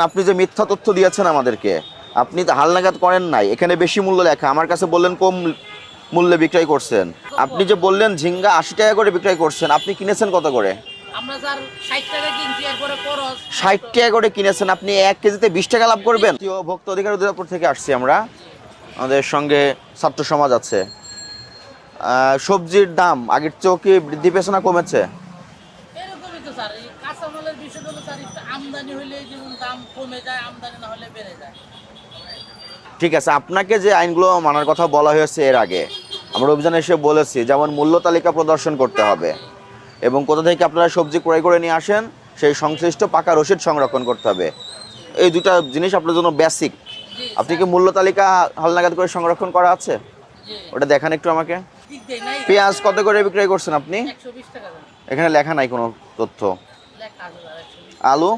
আপনি যে মিথ্যা তথ্য দিয়েছেন আমাদেরকে, আপনি তো হালনাগাদ করেন নাই। এখানে বেশি মূল্য লেখা, আমার কাছে বললেন কম মূল্যে বিক্রয় করছেন। আপনি যে বললেন ঝিঙ্গা 80 টাকা করে বিক্রয় করছেন, আপনি কিনেছেন কত করে? আমরা স্যার 60 টাকা কিনছি, এরপরে খরচ 60 টাকা করে কিনেছেন, আপনি 1 কেজিতে 20 টাকা লাভ করবেন? ভোক্তা অধিকার অধিদপ্তর থেকে আসছি আমরা, আমাদের সঙ্গে ছাত্র সমাজ আছে। সবজির দাম আগের চেয়েও কি বৃদ্ধি পেয়েছে না কমেছে? এরকমই তো স্যার। এই কাঁচামালের বিষয়টা হলো স্যার, একটু আমদানি হলে যেমন দাম কমে যায়, আমদানি না হলে বেড়ে যায়। ঠিক আছে, আপনাকে যে আইনগুলো মানার কথা বলা হয়েছে এর আগে, আমরা অভিযানে এসে বলেছি, যেমন মূল্য তালিকা প্রদর্শন করতে হবে এবং কোথা থেকে আপনারা সবজি ক্রয় করে নিয়ে আসেন সেই সংশ্লিষ্ট পাকা রসিদ সংরক্ষণ করতে হবে। এই দুটা জিনিস আপনার জন্য বেসিক। জি আপনি কি মূল্য তালিকা হালনাগাদ করে সংরক্ষণ করা আছে? জি, ওটা দেখান একটু আমাকে। ঠিক দেয় নাই। পেঁয়াজ কত করে বিক্রয় করছেন আপনি? 120 টাকা দাম এখানে লেখা নাই কোনো তথ্য। লেখা আছে স্যার, 120। আলু